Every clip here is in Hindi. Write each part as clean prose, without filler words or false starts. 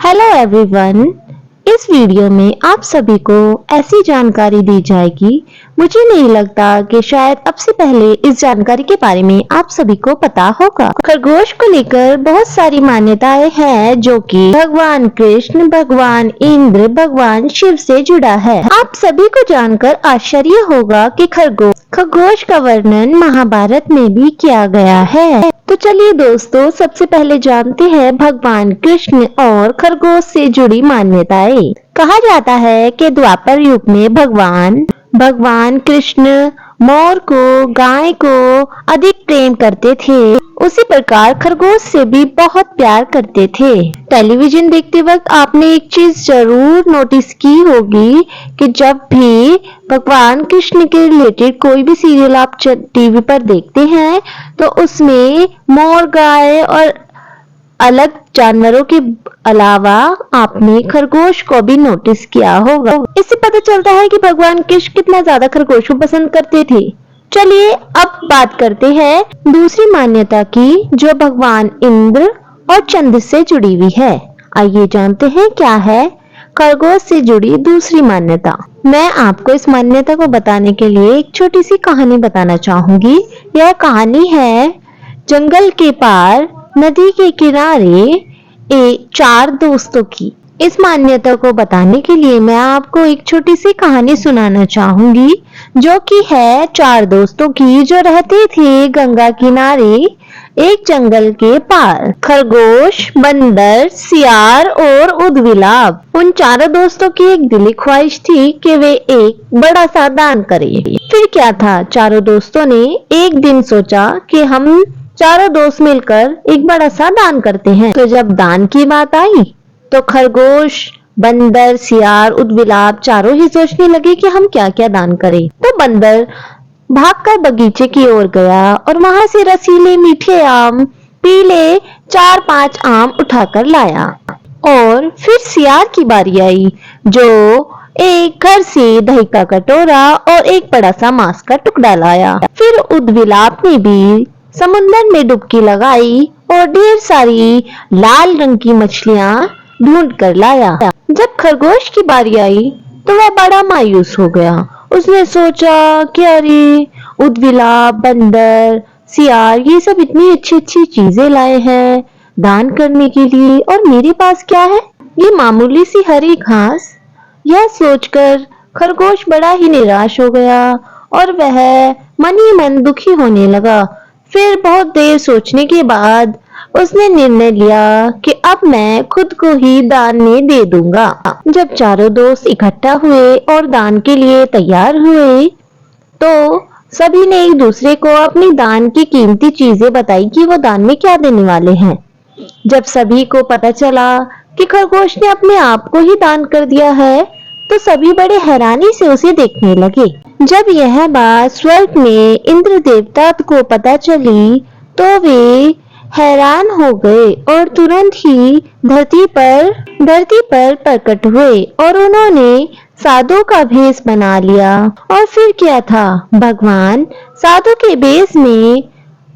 Hello everyone. इस वीडियो में आप सभी को ऐसी जानकारी दी जाएगी। मुझे नहीं लगता कि शायद अब से पहले इस जानकारी के बारे में आप सभी को पता होगा। खरगोश को लेकर बहुत सारी मान्यताएं हैं जो कि भगवान कृष्ण, भगवान इंद्र, भगवान शिव से जुड़ा है। आप सभी को जानकर आश्चर्य होगा कि खरगोश का वर्णन महाभारत में भी किया गया है। तो चलिए दोस्तों, सबसे पहले जानते हैं भगवान कृष्ण और खरगोश से जुड़ी मान्यताएं। कहा जाता है कि द्वापर युग में भगवान कृष्ण मोर को, गाय को अधिक प्रेम करते थे, उसी प्रकार खरगोश से भी बहुत प्यार करते थे। टेलीविजन देखते वक्त आपने एक चीज जरूर नोटिस की होगी कि जब भी भगवान कृष्ण के रिलेटेड कोई भी सीरियल आप टीवी पर देखते हैं तो उसमें मोर, गाय और अलग जानवरों के अलावा आपने खरगोश को भी नोटिस किया होगा। इससे पता चलता है कि भगवान कृष्ण कितना ज्यादा खरगोश को पसंद करते थे। चलिए अब बात करते हैं दूसरी मान्यता की, जो भगवान इंद्र और चंद्र से जुड़ी हुई है। आइए जानते हैं क्या है खरगोश से जुड़ी दूसरी मान्यता। मैं आपको इस मान्यता को बताने के लिए एक छोटी सी कहानी बताना चाहूंगी। यह कहानी है जंगल के पार नदी के किनारे चार दोस्तों की। इस मान्यता को बताने के लिए मैं आपको एक छोटी सी कहानी सुनाना चाहूंगी, जो कि है चार दोस्तों की, जो रहते थे गंगा किनारे एक जंगल के पार। खरगोश, बंदर, सियार और उदबिलाव। उन चारों दोस्तों की एक दिली ख्वाहिश थी कि वे एक बड़ा सा दान करें। फिर क्या था, चारों दोस्तों ने एक दिन सोचा कि हम चारों दोस्त मिलकर एक बड़ा सा दान करते हैं। तो जब दान की बात आई तो खरगोश, बंदर, सियार, उदबिलाव चारों ही सोचने लगे कि हम क्या क्या दान करें। तो बंदर भागकर बगीचे की ओर गया और वहां से रसीले मीठे आम, पीले 4-5 आम उठाकर लाया। और फिर सियार की बारी आई, जो एक घर से दही का कटोरा और एक बड़ा सा मांस का टुकड़ा लाया। फिर उदबिलाव ने भी समुद्र में डुबकी लगाई और ढेर सारी लाल रंग की मछलियां ढूंढ कर लाया। जब खरगोश की बारी आई तो वह बड़ा मायूस हो गया। उसने सोचा कि अरे, उदबिलाव, बंदर, सियार ये सब इतनी अच्छी अच्छी चीजें लाए हैं दान करने के लिए, और मेरे पास क्या है, ये मामूली सी हरी घास। यह सोचकर खरगोश बड़ा ही निराश हो गया और वह मन ही मन दुखी होने लगा। फिर बहुत देर सोचने के बाद उसने निर्णय लिया कि अब मैं खुद को ही दान में दे दूंगा। जब चारों दोस्त इकट्ठा हुए और दान के लिए तैयार हुए तो सभी ने एक दूसरे को अपनी दान की कीमती चीजें बताई कि वो दान में क्या देने वाले हैं। जब सभी को पता चला कि खरगोश ने अपने आप को ही दान कर दिया है तो सभी बड़े हैरानी से उसे देखने लगे। जब यह बात स्वर्ग में इंद्र देवता को पता चली तो वे हैरान हो गए और तुरंत ही धरती पर प्रकट हुए और उन्होंने साधु का भेष बना लिया। और फिर क्या था, भगवान साधु के भेष में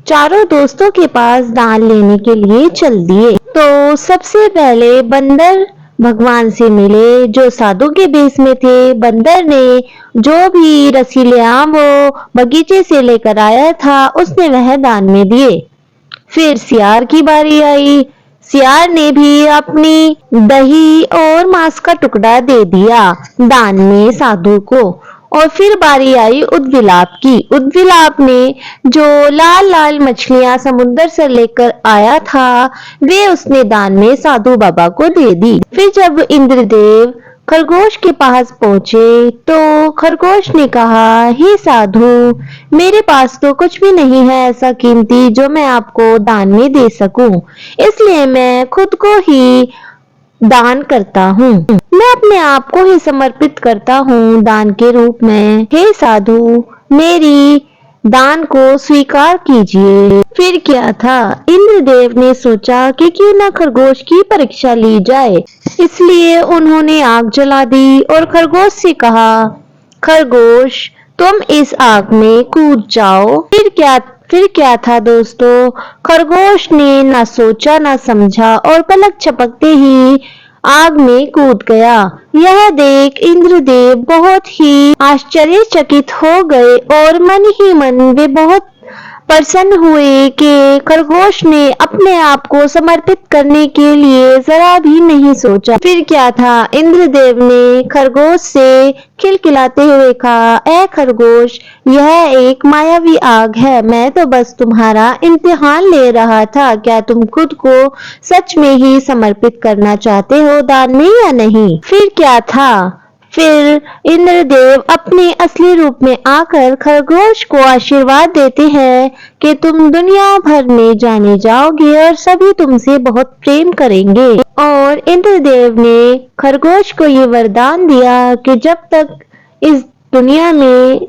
चारों दोस्तों के पास दान लेने के लिए चल दिए। तो सबसे पहले बंदर भगवान से मिले, जो साधु के भेष में थे। बंदर ने जो भी रसीले आम वो बगीचे से लेकर आया था उसने वह दान में दिए। फिर सियार की बारी आई। सियार ने भी अपनी दही और मांस का टुकड़ा दे दिया दान में साधु को। और फिर बारी आई उदबिलाव की। उदबिलाव ने जो लाल लाल मछलियां समुद्र से लेकर आया था वे उसने दान में साधु बाबा को दे दी। फिर जब इंद्रदेव खरगोश के पास पहुंचे तो खरगोश ने कहा, हे साधु, मेरे पास तो कुछ भी नहीं है ऐसा कीमती जो मैं आपको दान में दे सकूं, इसलिए मैं खुद को ही दान करता हूँ। मैं अपने आप को ही समर्पित करता हूँ दान के रूप में। हे साधु, मेरी दान को स्वीकार कीजिए। फिर क्या था, इंद्रदेव ने सोचा कि क्यों ना खरगोश की परीक्षा ली जाए, इसलिए उन्होंने आग जला दी और खरगोश से कहा, खरगोश तुम इस आग में कूद जाओ। फिर क्या था दोस्तों, खरगोश ने ना सोचा ना समझा और पलक झपकते ही आग में कूद गया। यह देख इंद्रदेव बहुत ही आश्चर्यचकित हो गए और मन ही मन वे बहुत प्रसन्न हुए कि खरगोश ने अपने आप को समर्पित करने के लिए जरा भी नहीं सोचा। फिर क्या था, इंद्रदेव ने खरगोश से खिलखिलाते हुए कहा, ए खरगोश, यह एक मायावी आग है। मैं तो बस तुम्हारा इम्तिहान ले रहा था। क्या तुम खुद को सच में ही समर्पित करना चाहते हो दान में या नहीं? फिर क्या था, फिर इंद्रदेव अपने असली रूप में आकर खरगोश को आशीर्वाद देते हैं कि तुम दुनिया भर में जाने जाओगे और सभी तुमसे बहुत प्रेम करेंगे। और इंद्रदेव ने खरगोश को ये वरदान दिया कि जब तक इस दुनिया में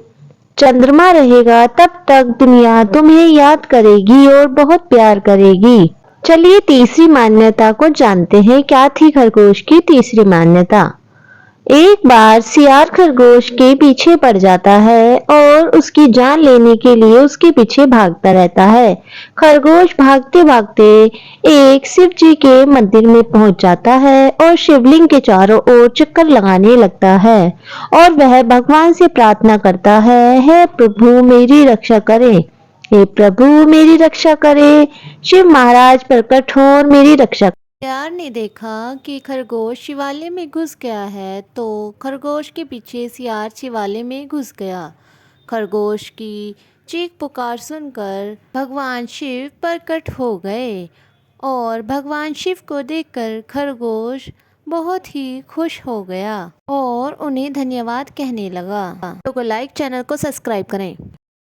चंद्रमा रहेगा तब तक दुनिया तुम्हें याद करेगी और बहुत प्यार करेगी। चलिए तीसरी मान्यता को जानते हैं। क्या थी खरगोश की तीसरी मान्यता? एक बार सियार खरगोश के पीछे पड़ जाता है और उसकी जान लेने के लिए उसके पीछे भागता रहता है। खरगोश भागते भागते एक शिव जी के मंदिर में पहुंच जाता है और शिवलिंग के चारों ओर चक्कर लगाने लगता है और वह भगवान से प्रार्थना करता है, हे प्रभु मेरी रक्षा करें, हे प्रभु मेरी रक्षा करें, शिव महाराज प्रकट हो और मेरी रक्षा। सियार ने देखा कि खरगोश शिवालय में घुस गया है, तो खरगोश के पीछे सियार शिवालय में घुस गया। खरगोश की चीख पुकार सुनकर भगवान शिव प्रकट हो गए और भगवान शिव को देखकर खरगोश बहुत ही खुश हो गया और उन्हें धन्यवाद कहने लगा। तो लाइक, चैनल को सब्सक्राइब करें।